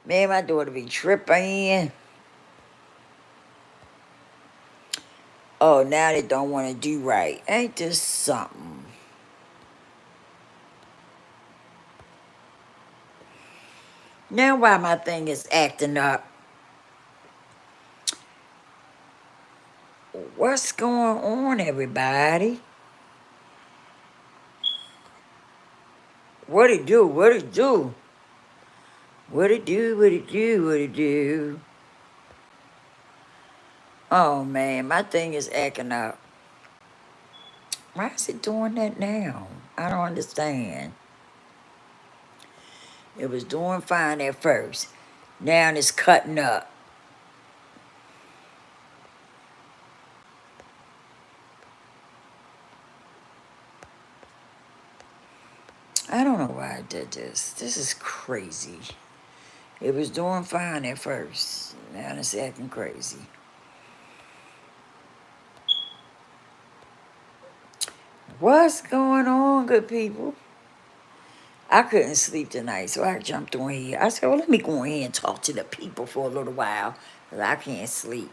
Man, my daughter be tripping. Oh, now they don't want to do right. Ain't this something? Now why my thing is acting up? What's going on, everybody? What it do? What it do? What it do? What it do? What it do? Oh man, my thing is acting up. Why is it doing that now? I don't understand. It was doing fine at first. Now it's cutting up. I don't know why I did this. This is crazy. It was doing fine at first. Now it's acting crazy. What's going on, good people? I couldn't sleep tonight, so I jumped on here. I said, well, let me go in here and talk to the people for a little while, because I can't sleep.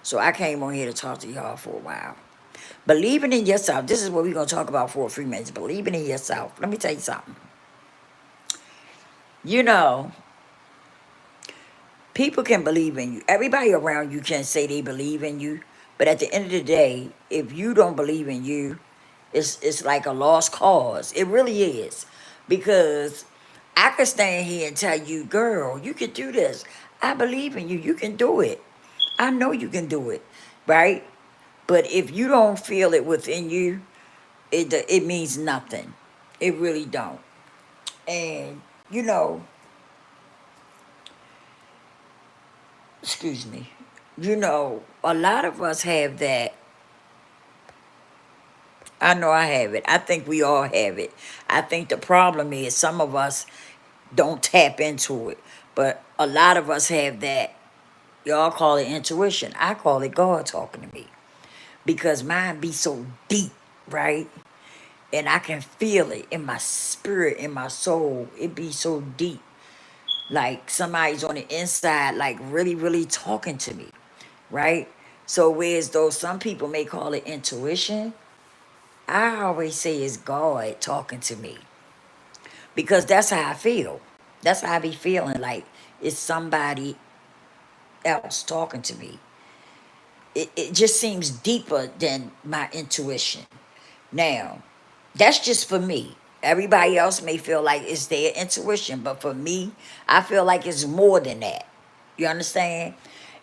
So I came on here to talk to y'all for a while. Believing in yourself. This is what we're going to talk about for a few minutes. Believing in yourself. Let me tell you something. You know, people can believe in you. Everybody around you can say they believe in you. But at the end of the day, if you don't believe in you, it's like a lost cause. It really is. Because I could stand here and tell you, girl, you can do this. I believe in you. You can do it. I know you can do it. Right? But if you don't feel it within you, it means nothing. It really don't. And, you know, excuse me, a lot of us have that. I know I have it. I think we all have it. I think the problem is some of us don't tap into it. But a lot of us have that. Y'all call it intuition. I call it God talking to me. Because mine be so deep, right? And I can feel it in my spirit, in my soul. It be so deep. Like somebody's on the inside, like really, really talking to me, right? So whereas though some people may call it intuition, I always say it's God talking to me because that's how I feel. That's how I be feeling, like it's somebody else talking to me. It just seems deeper than my intuition. Now, that's just for me. Everybody else may feel like it's their intuition, but for me, I feel like it's more than that. You understand?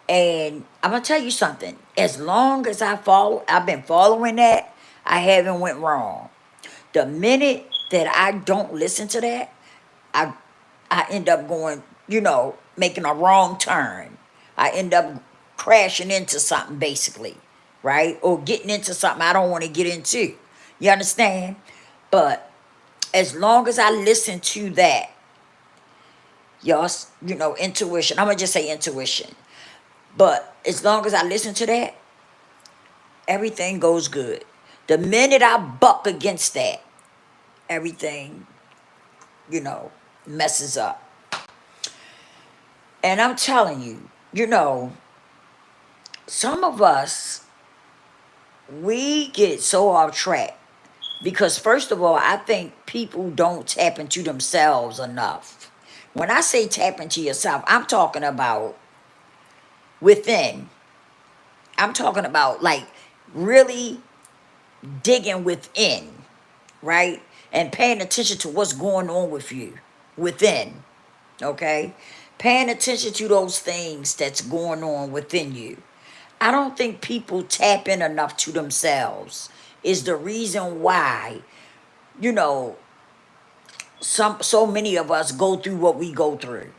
And I'm gonna tell you something. As long as I've been following that, I haven't went wrong. The minute that I don't listen to that, I I end up going, making a wrong turn. I end up crashing into something basically, right? Or getting into something I don't want to get into. You understand? But as long as I listen to that, y'all, intuition. I'm gonna just say intuition. But as long as I listen to that, everything goes good. The minute I buck against that, everything, you know, messes up. And I'm telling you, some of us, we get so off track because, first of all, I think people don't tap into themselves enough. When I say tap into yourself, I'm talking about within. I'm talking about like really digging within, right? And paying attention to what's going on with you within, okay? Paying attention to those things that's going on within you. I don't think people tap in enough to themselves is the reason why, you know, so many of us go through what we go through.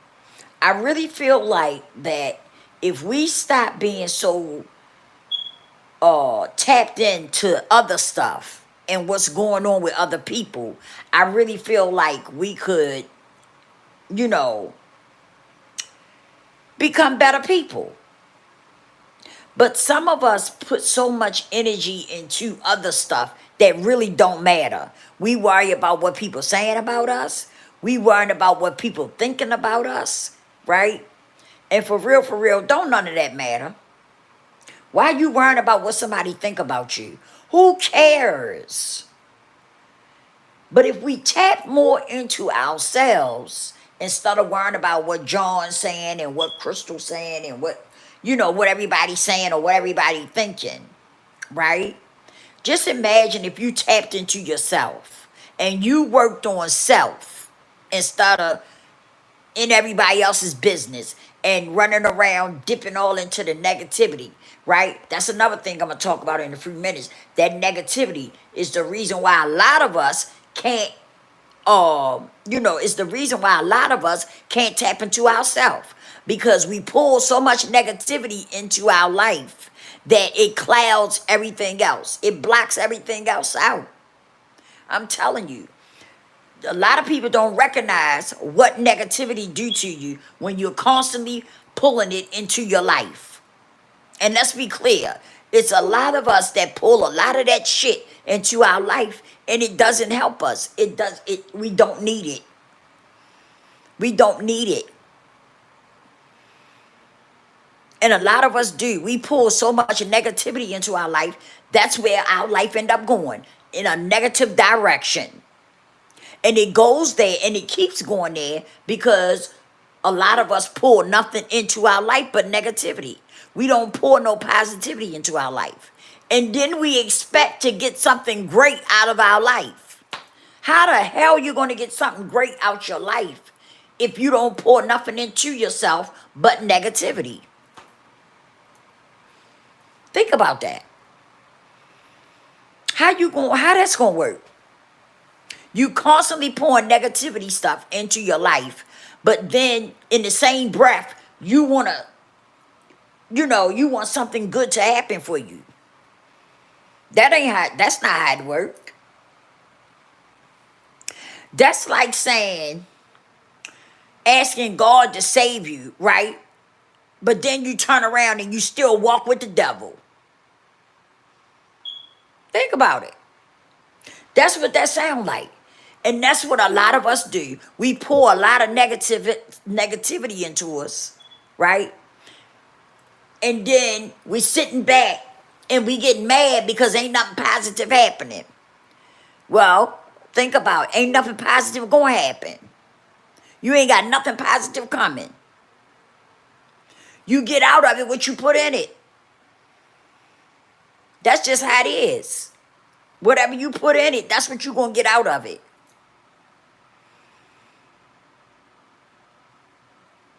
I really feel like that if we stop being so tapped into other stuff and what's going on with other people, I really feel like we could, you know, become better people. But some of us put so much energy into other stuff that really don't matter. We worry about what people saying about us. We worrying about what people thinking about us, right? And for real, don't none of that matter. Why you worrying about what somebody think about you? Who cares? But if we tap more into ourselves instead of worrying about what John's saying and what Crystal's saying and what, what everybody's saying or what everybody thinking, right? Just imagine if you tapped into yourself and you worked on self instead of in everybody else's business and running around dipping all into the negativity, right? That's another thing I'm going to talk about in a few minutes. That negativity is the reason why a lot of us can't, it's the reason why a lot of us can't tap into ourselves because we pull so much negativity into our life that it clouds everything else. It blocks everything else out. I'm telling you, a lot of people don't recognize what negativity do to you when you're constantly pulling it into your life. And let's be clear, it's a lot of us that pull a lot of that shit into our life and it doesn't help us. We don't need it. We don't need it. And a lot of us do. We pull so much negativity into our life. That's where our life end up going, in a negative direction. And it goes there and it keeps going there because a lot of us pour nothing into our life but negativity. We don't pour no positivity into our life. And then we expect to get something great out of our life. How the hell are you going to get something great out your life if you don't pour nothing into yourself but negativity? Think about that. How that's going to work? You constantly pouring negativity stuff into your life, but then in the same breath, you want something good to happen for you. That's not how it works. That's like saying, asking God to save you, right? But then you turn around and you still walk with the devil. Think about it. That's what that sounds like. And that's what a lot of us do. We pour a lot of negativity into us, right? And then we sitting back and we get mad because ain't nothing positive happening. Well, think about it. Ain't nothing positive going to happen. You ain't got nothing positive coming. You get out of it what you put in it. That's just how it is. Whatever you put in it, that's what you're going to get out of it.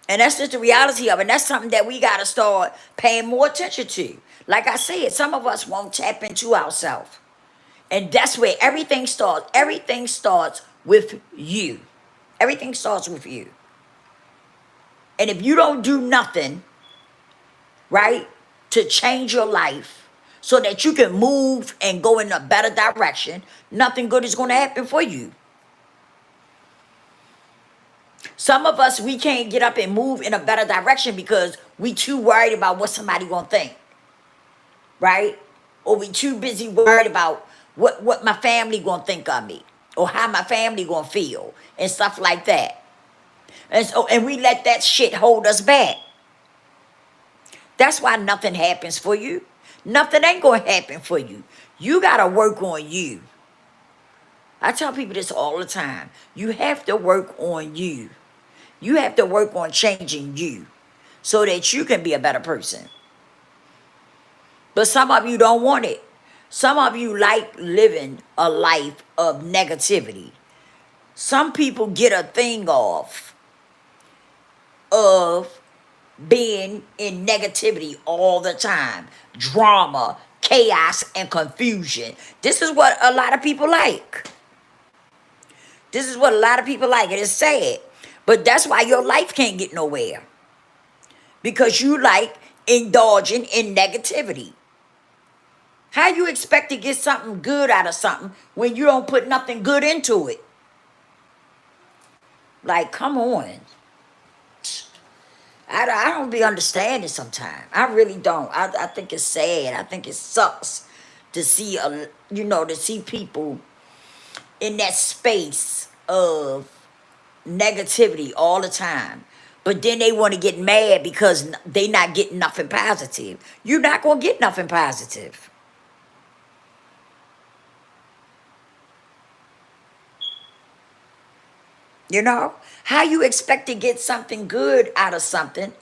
And that's just the reality of it. And that's something that we got to start paying more attention to. Like I said, some of us won't tap into ourselves. And that's where everything starts. Everything starts with you. Everything starts with you. And if you don't do nothing, right, to change your life so that you can move and go in a better direction, nothing good is going to happen for you. Some of us, we can't get up and move in a better direction because we too worried about what somebody gonna think, right? Or we too busy worried about what my family gonna think of me or how my family gonna feel and stuff like that. And we let that shit hold us back. That's why nothing happens for you. Nothing ain't gonna happen for you. You gotta work on you. I tell people this all the time. You have to work on you. You have to work on changing you so that you can be a better person. But some of you don't want it. Some of you like living a life of negativity. Some people get a thing off of being in negativity all the time. Drama, chaos, and confusion. This is what a lot of people like. This is what a lot of people like. It is sad. But that's why your life can't get nowhere. Because you like indulging in negativity. How you expect to get something good out of something when you don't put nothing good into it? Like, come on. I don't be understanding sometimes. I really don't. I think it's sad. I think it sucks to see to see people in that space of negativity all the time. But then they want to get mad because they not getting nothing positive. You're not gonna get nothing positive. You know? How you expect to get something good out of something,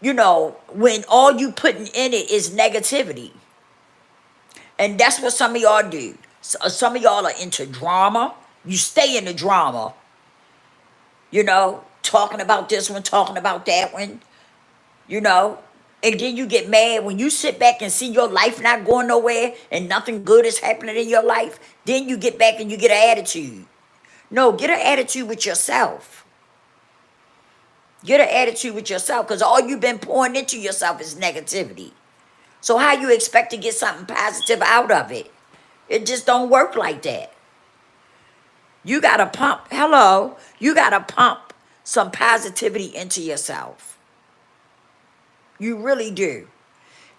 when all you putting in it is negativity. And that's what some of y'all do. Some of y'all are into drama. You stay in the drama, talking about this one, talking about that one, you know. And then you get mad when you sit back and see your life not going nowhere and nothing good is happening in your life. Then you get back and you get an attitude. No, get an attitude with yourself. Get an attitude with yourself because all you've been pouring into yourself is negativity. So how you expect to get something positive out of it? It just don't work like that. You got to you got to pump some positivity into yourself. You really do.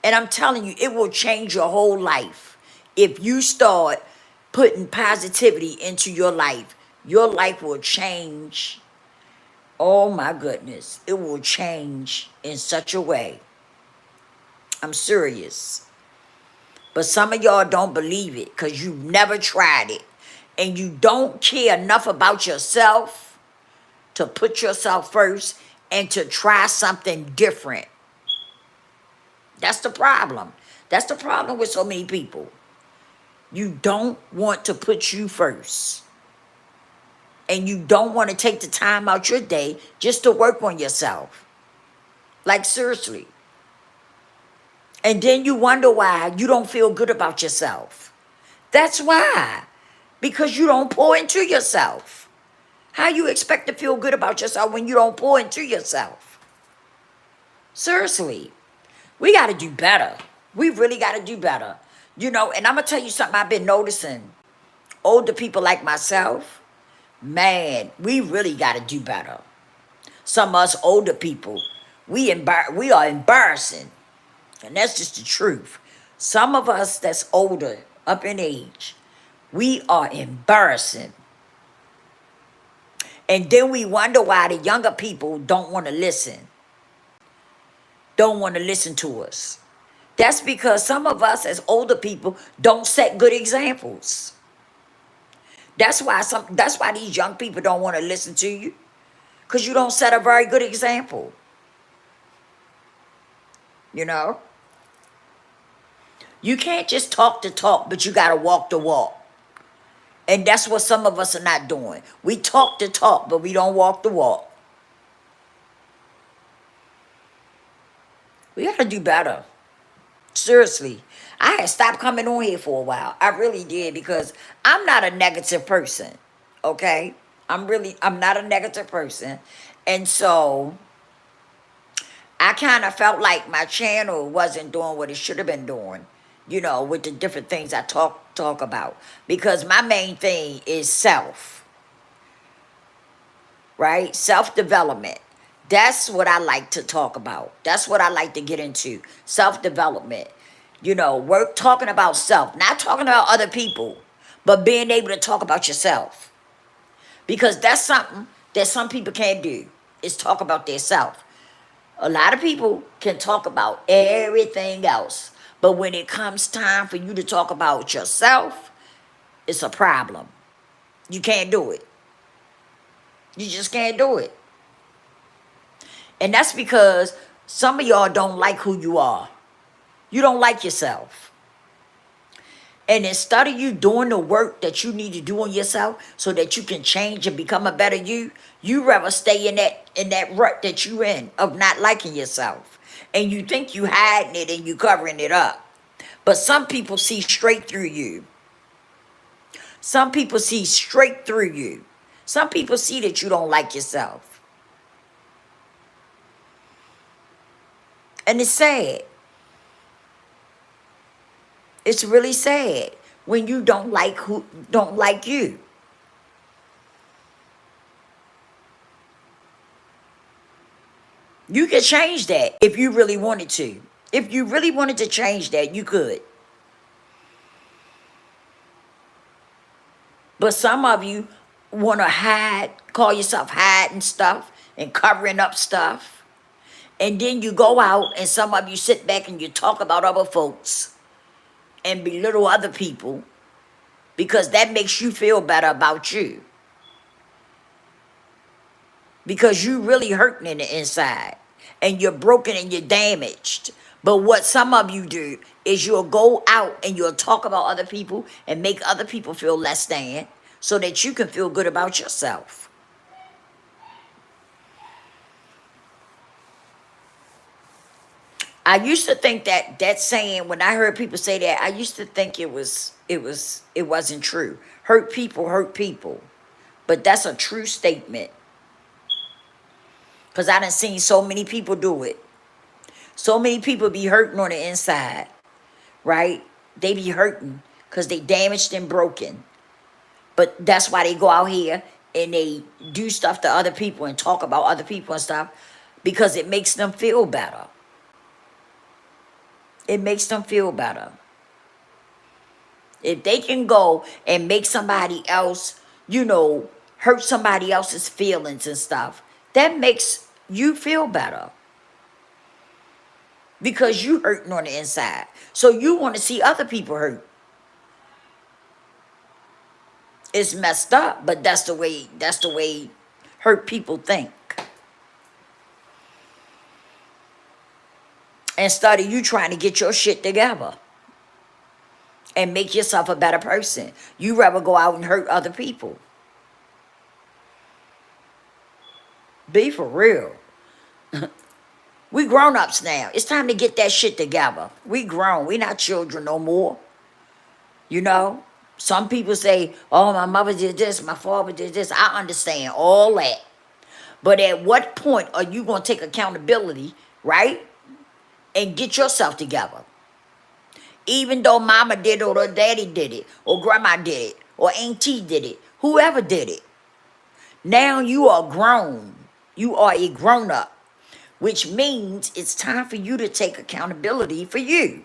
And I'm telling you, it will change your whole life. If you start putting positivity into your life will change. Oh my goodness. It will change in such a way. I'm serious. But some of y'all don't believe it because you've never tried it. And you don't care enough about yourself to put yourself first and to try something different. That's the problem. That's the problem with so many people. You don't want to put you first. And you don't want to take the time out your day just to work on yourself. Like seriously. And then you wonder why you don't feel good about yourself. That's why. Because you don't pour into yourself. How you expect to feel good about yourself when you don't pour into yourself? Seriously. We got to do better. We really got to do better. And I'm going to tell you something I've been noticing. Older people like myself, man, we really got to do better. Some of us older people, we are embarrassing. And that's just the truth. Some of us that's older, up in age, we are embarrassing. And then we wonder why the younger people don't want to listen. Don't want to listen to us. That's because some of us as older people don't set good examples. That's why these young people don't want to listen to you. Because you don't set a very good example. You can't just talk the talk, but you got to walk the walk. And that's what some of us are not doing. We talk the talk, but we don't walk the walk. We got to do better. Seriously. I had stopped coming on here for a while. I really did because I'm not a negative person. Okay? I'm not a negative person. And so I kind of felt like my channel wasn't doing what it should have been doing, with the different things I talk about. Because my main thing is self, right? Self-development. That's what I like to talk about. That's what I like to get into. Self-development. Talking about self. Not talking about other people, but being able to talk about yourself. Because that's something that some people can't do, is talk about their self. A lot of people can talk about everything else. But when it comes time for you to talk about yourself, it's a problem. You can't do it. You just can't do it. And that's because some of y'all don't like who you are. You don't like yourself. And instead of you doing the work that you need to do on yourself so that you can change and become a better you rather stay in that rut that you in of not liking yourself. And you think you hiding it and you covering it up. But some people see straight through you. Some people see straight through you. Some people see that you don't like yourself. And it's sad. It's really sad when you don't like you. You could change that if you really wanted to. If you really wanted to change that, you could. But some of you want to hide, call yourself hiding stuff and covering up stuff. And then you go out and some of you sit back and you talk about other folks and belittle other people because that makes you feel better about you. Because you really hurting in the inside and you're broken and you're damaged. But what some of you do is you'll go out and you'll talk about other people and make other people feel less than so that you can feel good about yourself. I used to think that saying, when I heard people say that, I used to think it wasn't true. Hurt people. But that's a true statement. Because I done seen so many people do it. So many people be hurting on the inside, right? They be hurting because they damaged and broken. But that's why they go out here and they do stuff to other people and talk about other people and stuff because it makes them feel better. It makes them feel better. If they can go and make somebody else, hurt somebody else's feelings and stuff, that makes you feel better. Because you hurting on the inside. So you want to see other people hurt. It's messed up, but that's the way hurt people think. Instead of you trying to get your shit together and make yourself a better person, you rather go out and hurt other people. Be for real. We grown-ups now. It's time to get that shit together. We grown. We not children no more. Some people say, oh, my mother did this, my father did this. I understand all that. But at what point are you going to take accountability, right? And get yourself together. Even though mama did it or daddy did it or grandma did it or auntie did it, whoever did it. Now you are grown. You are a grown-up, which means it's time for you to take accountability for you.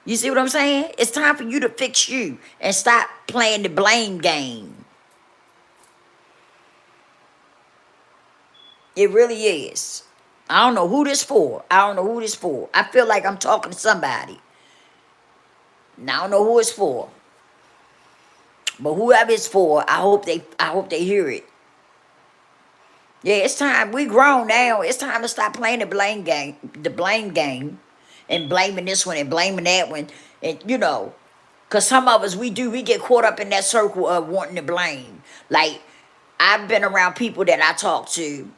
You see what I'm saying? It's time for you to fix you and stop playing the blame game. It really is. I don't know who this for. I feel like I'm talking to somebody. And I don't know who it's for. But whoever it's for, I hope they hear it. Yeah, it's time. We grown now. It's time to stop playing the blame game, and blaming this one and blaming that one. And because some of us, we get caught up in that circle of wanting to blame. Like, I've been around people that I talk to,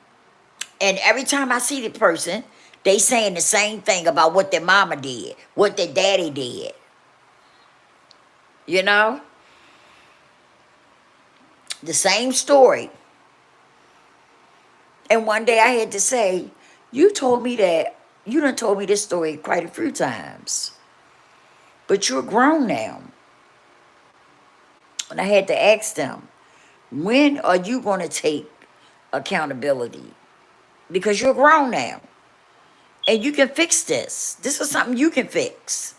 and every time I see the person, they saying the same thing about what their mama did, what their daddy did. The same story. And one day I had to say, you done told me this story quite a few times. But you're grown now. And I had to ask them, when are you going to take accountability? Because you're grown now. And you can fix this. This is something you can fix.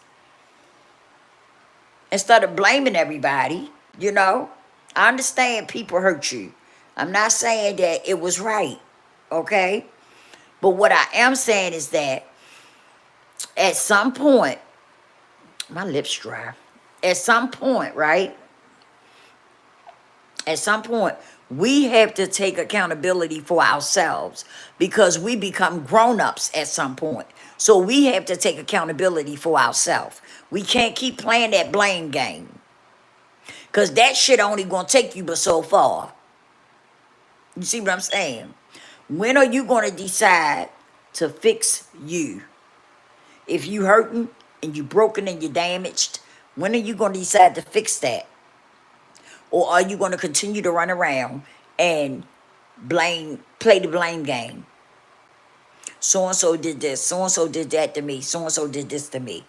Instead of blaming everybody, I understand people hurt you. I'm not saying that it was right, okay? But what I am saying is that at some point, my lips dry. At some point, right? At some point, we have to take accountability for ourselves because we become grown-ups at some point. So we have to take accountability for ourselves. We can't keep playing that blame game because that shit only going to take you but so far. You see what I'm saying? When are you going to decide to fix you? If you hurting and you broken and you damaged, when are you going to decide to fix that? Or are you going to continue to run around and play the blame game? So-and-so did this, so-and-so did that to me, so-and-so did this to me.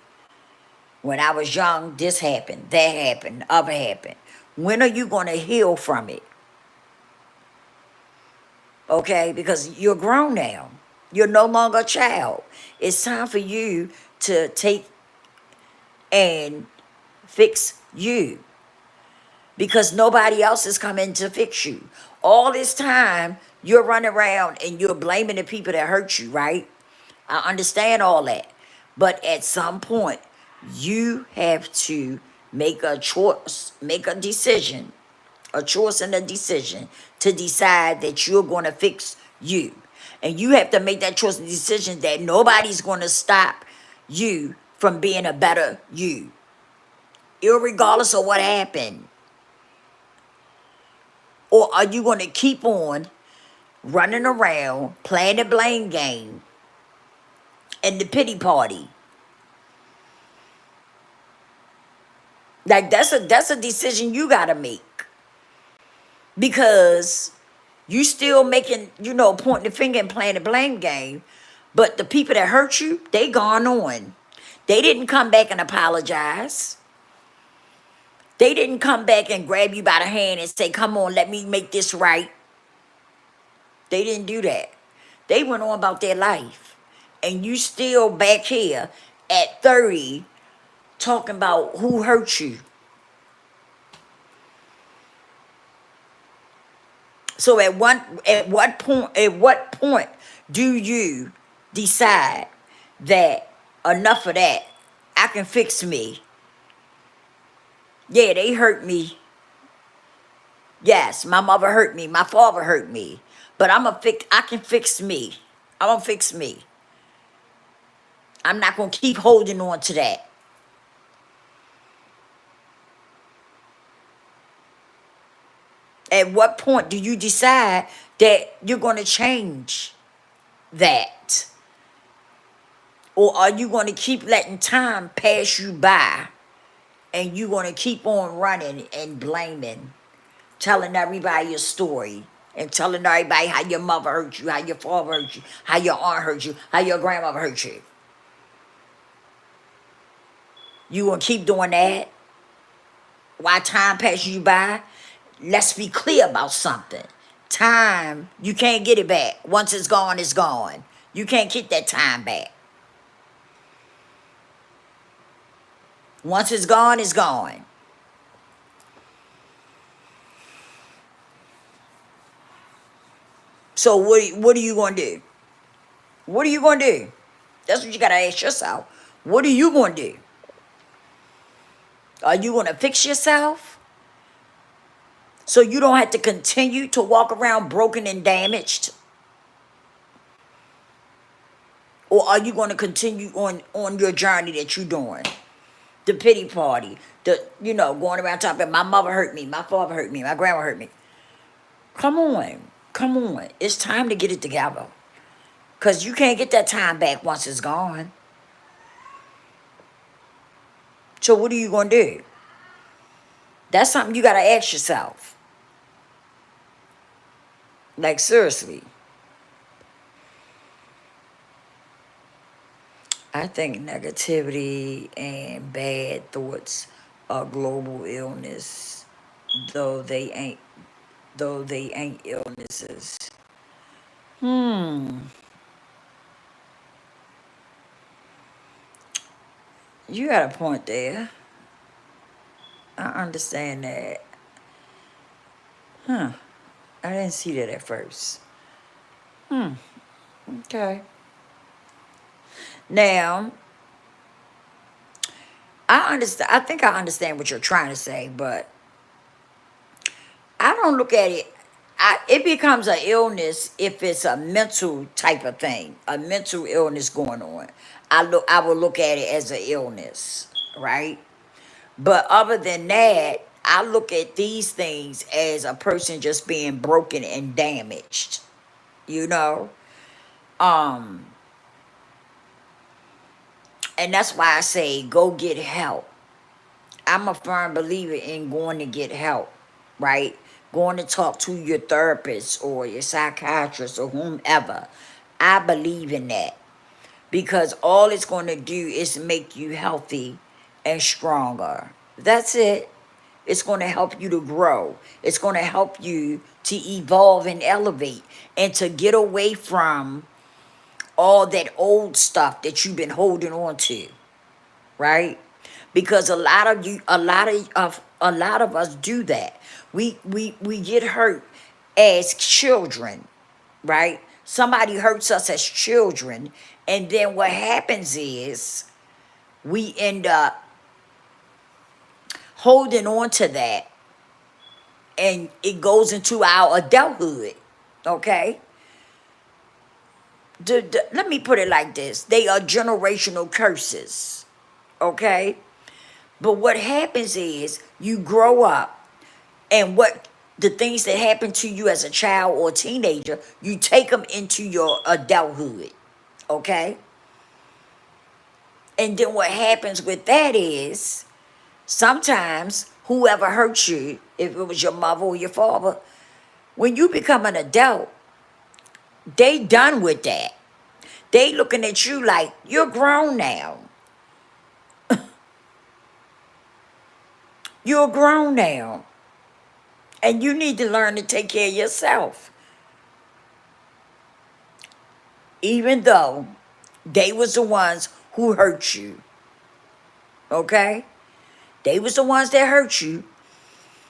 When I was young, this happened, that happened, other happened. When are you going to heal from it? Okay, because you're grown now. You're no longer a child. It's time for you to take and fix you, because nobody else is coming to fix you. All this time, you're running around and you're blaming the people that hurt you, right? I understand all that. But at some point, you have to make a choice, make a choice and a decision to decide that you're going to fix you. And you have to make that choice and decision that nobody's going to stop you from being a better you, irregardless of what happened. Or are you going to keep on running around playing the blame game and the pity party? Like that's a decision you got to make, because you still making, pointing the finger and playing the blame game, but the people that hurt you, they gone on. They didn't come back and apologize. They didn't come back and grab you by the hand and say, come on, let me make this right. They didn't do that. They went on about their life. And you still back here at 30 talking about who hurt you. So at what point do you decide that enough of that, I can fix me? Yeah, they hurt me. Yes, my mother hurt me, my father hurt me. But I can fix me. I'm gonna fix me. I'm not gonna keep holding on to that. At what point do you decide that you're gonna change that? Or are you gonna keep letting time pass you by and you're gonna keep on running and blaming, telling everybody your story and telling everybody how your mother hurt you, how your father hurt you, how your aunt hurt you, how your grandmother hurt you? You gonna keep doing that while time passes you by? Let's be clear about something. Time, you can't get it back. Once it's gone, it's gone. You can't get that time back. Once it's gone, it's gone. So what are you gonna do? What are you gonna do? That's what you gotta ask yourself. What are you gonna do? Are you gonna fix yourself so you don't have to continue to walk around broken and damaged? Or are you gonna continue on your journey that you're doing? The pity party, going around talking, my mother hurt me, my father hurt me, my grandma hurt me. Come on. Come on. It's time to get it together. Because you can't get that time back once it's gone. So what are you going to do? That's something you got to ask yourself. Like, seriously. I think negativity and bad thoughts are global illness, though they ain't illnesses. You got a point there. I understand that. I didn't see that at first. Okay. Now, I understand. I think I understand what you're trying to say, but I don't look at it. It becomes an illness if it's a mental type of thing, a mental illness going on. I will look at it as an illness, right? But other than that, I look at these things as a person just being broken and damaged. You know, um, and that's why I say go get help. I'm a firm believer in going to get help, right? Going to talk to your therapist or your psychiatrist or whomever. I believe in that because all it's going to do is make you healthy and stronger. That's it. It's going to help you to grow. It's going to help you to evolve and elevate and to get away from all that old stuff that you've been holding on to, right? Because a lot of us do that. We get hurt as children, right? Somebody hurts us as children, and then what happens is we end up holding on to that, and it goes into our adulthood. Okay, let me put it like this: they are generational curses. Okay, but what happens is you grow up, and what the things that happen to you as a child or teenager, you take them into your adulthood. Okay, and then what happens with that is sometimes whoever hurt you, if it was your mother or your father, when you become an adult, they done with that. They looking at you like you're grown now. You're grown now. And you need to learn to take care of yourself. Even though they was the ones who hurt you. Okay? They was the ones that hurt you.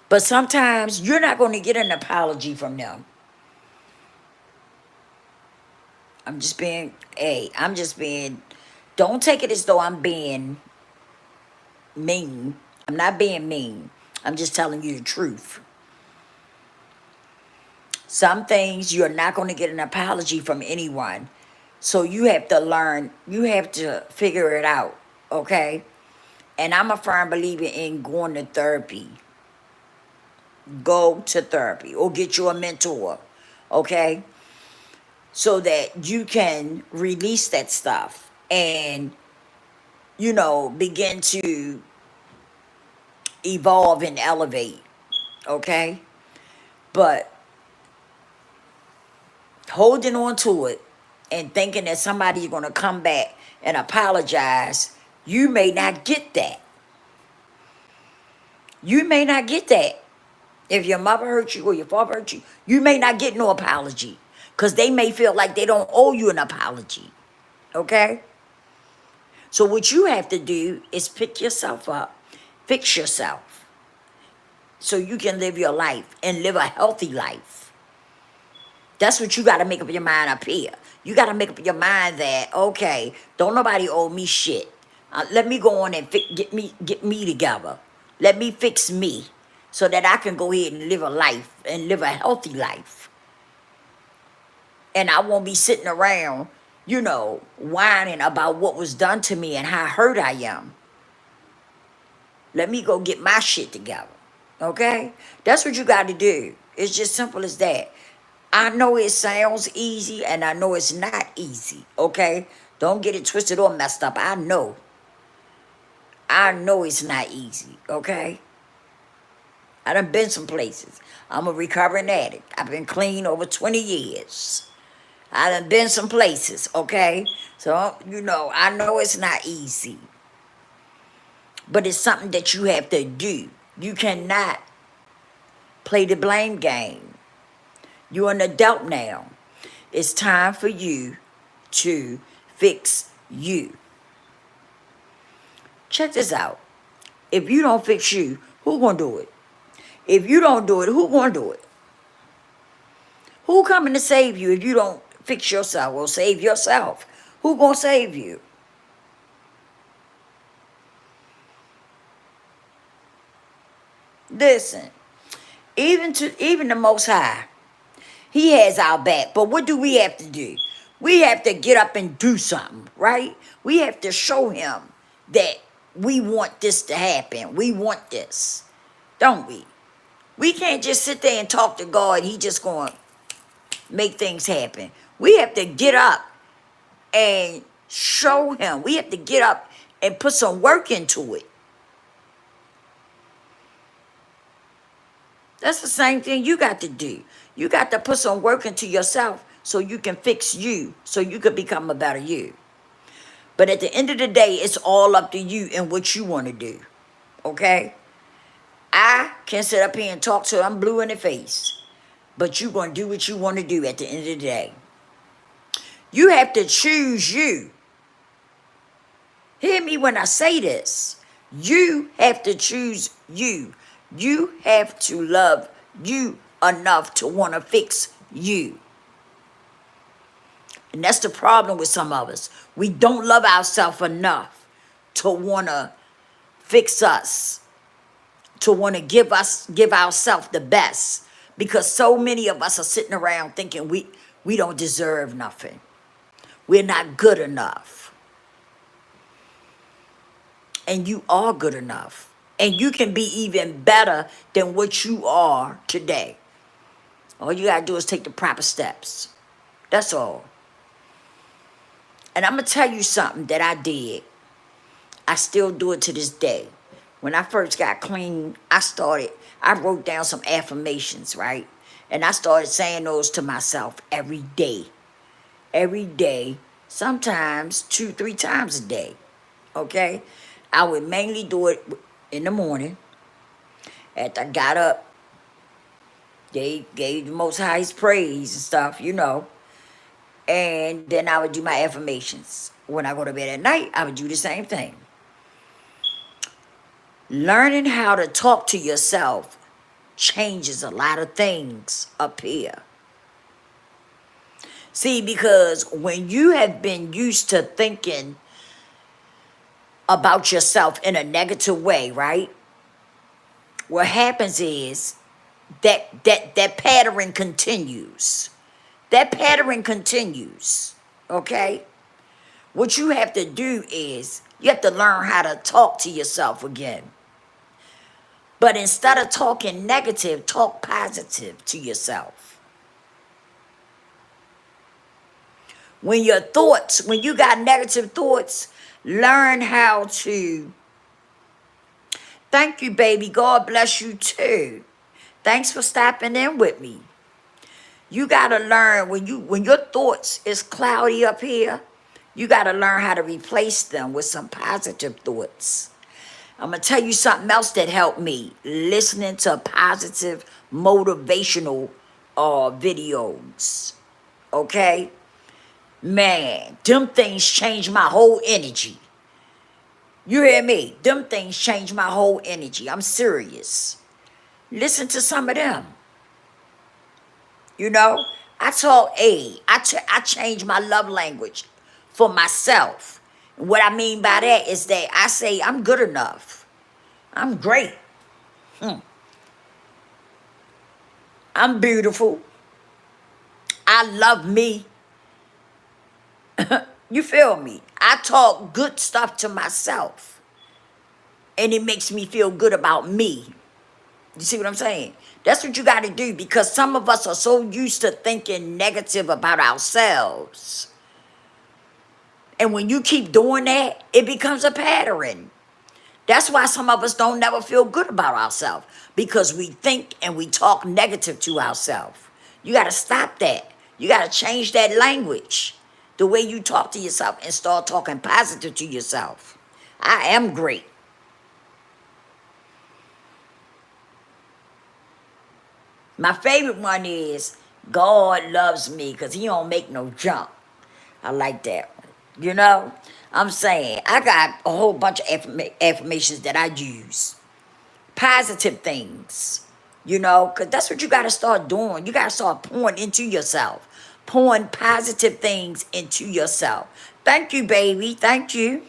But sometimes you're not going to get an apology from them. I'm just being, don't take it as though I'm being mean. I'm not being mean. I'm just telling you the truth. Some things you're not going to get an apology from anyone. So you have to learn, you have to figure it out, okay? And I'm a firm believer in going to therapy. Go to therapy or get you a mentor, okay? So that you can release that stuff and, begin to evolve and elevate, okay? But holding on to it and thinking that somebody's going to come back and apologize, you may not get that. You may not get that. If your mother hurt you or your father hurt you, you may not get no apology because they may feel like they don't owe you an apology, okay? So what you have to do is pick yourself up, fix yourself so you can live your life and live a healthy life. That's what you got to make up your mind up here. You got to make up your mind that, okay, don't nobody owe me shit. Let me go on and get me together. Let me fix me so that I can go ahead and live a life and live a healthy life. And I won't be sitting around, whining about what was done to me and how hurt I am. Let me go get my shit together. Okay? That's what you got to do. It's just simple as that. I know it sounds easy and I know it's not easy. Okay? Don't get it twisted or messed up. I know it's not easy. Okay? I done been some places. I'm a recovering addict. I've been clean over 20 years. I done been some places, okay? So, I know it's not easy. But it's something that you have to do. You cannot play the blame game. You're an adult now. It's time for you to fix you. Check this out. If you don't fix you, who gonna do it? If you don't do it, who gonna do it? Who coming to save you if you don't fix yourself or save yourself? Who gonna save you? Listen, even the Most High, He has our back. But what do we have to do? We have to get up and do something, right? We have to show Him that we want this to happen. We want this, don't we? We can't just sit there and talk to God. He just going to make things happen. We have to get up and show Him. We have to get up and put some work into it. That's the same thing you got to do. You got to put some work into yourself so you can fix you, so you can become a better you. But at the end of the day, it's all up to you and what you want to do, okay? I can sit up here and talk till I'm blue in the face, but you're going to do what you want to do at the end of the day. You have to choose you. Hear me when I say this. You have to choose you. You have to love you enough to want to fix you. And that's the problem with some of us. We don't love ourselves enough to want to fix us, to want to give ourselves the best. Because so many of us are sitting around thinking we don't deserve nothing. We're not good enough. And you are good enough. And you can be even better than what you are today. All you got to do is take the proper steps. That's all. And I'm going to tell you something that I did. I still do it to this day. When I first got clean, I wrote down some affirmations, right? And I started saying those to myself every day. Every day, sometimes 2-3 times a day, okay? I would mainly do it in the morning. After I got up, they gave the Most High's praise and stuff, you know. And then I would do my affirmations. When I go to bed at night, I would do the same thing. Learning how to talk to yourself changes a lot of things up here. See, because when you have been used to thinking about yourself in a negative way, right? What happens is that pattern continues. That pattern continues, okay? What you have to do is you have to learn how to talk to yourself again. But instead of talking negative, talk positive to yourself. When you got negative thoughts, learn how to, thank you, baby. God bless you too. Thanks for stopping in with me. You got to learn when your thoughts is cloudy up here, you got to learn how to replace them with some positive thoughts. I'm going to tell you something else that helped me. Listening to positive, motivational videos. Okay? Man, them things change my whole energy. You hear me? Them things change my whole energy. I'm serious. Listen to some of them. You know? I change my love language for myself. What I mean by that is that I say I'm good enough. I'm great. I'm beautiful. I love me. You feel me? I talk good stuff to myself. And it makes me feel good about me. You see what I'm saying? That's what you got to do, because some of us are so used to thinking negative about ourselves. And when you keep doing that, it becomes a pattern. That's why some of us don't never feel good about ourselves, because we think and we talk negative to ourselves. You got to stop that. You got to change that language, the way you talk to yourself, and start talking positive to yourself. I am great. My favorite one is God loves me because he don't make no junk. I like that one. You know, I'm saying I got a whole bunch of affirmations that I use. Positive things, you know, because that's what you got to start doing. You got to start pouring into yourself, pouring positive things into yourself. Thank you, baby. Thank you.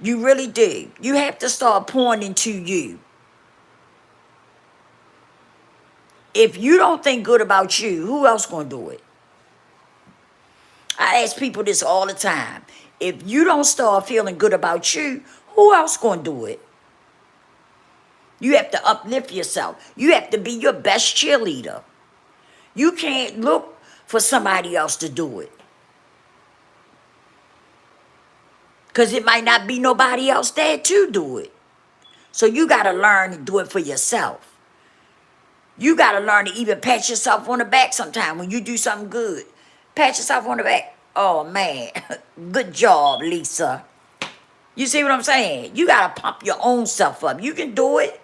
You really do. You have to start pouring into you. If you don't think good about you, who else going to do it? I ask people this all the time. If you don't start feeling good about you, who else going to do it? You have to uplift yourself. You have to be your best cheerleader. You can't look for somebody else to do it, because it might not be nobody else there to do it. So you got to learn to do it for yourself. You got to learn to even pat yourself on the back sometime when you do something good. Pat yourself on the back. Oh, man. Good job, Lisa. You see what I'm saying? You got to pump your own self up. You can do it.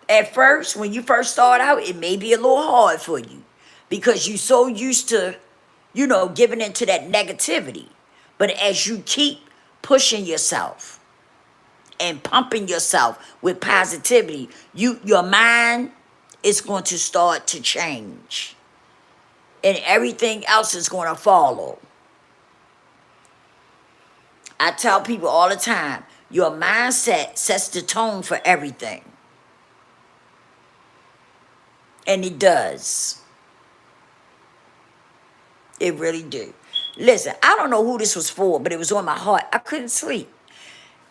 At when you first start out, it may be a little hard for you, because you're so used to you know, giving into that negativity. But as you keep pushing yourself and pumping yourself with positivity, your mind is going to start to change. And everything else is going to follow. I tell people all the time, your mindset sets the tone for everything. And it does. It really do. Listen, I don't know who this was for, but it was on my heart. I couldn't sleep.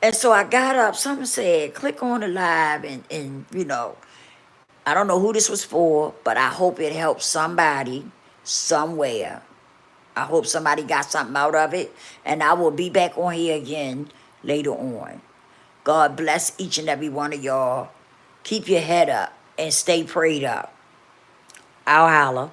And so I got up. Someone said, click on the live and you know, I don't know who this was for, but I hope it helps somebody somewhere. I hope somebody got something out of it. And I will be back on here again later on. God bless each and every one of y'all. Keep your head up and stay prayed up. I'll holler.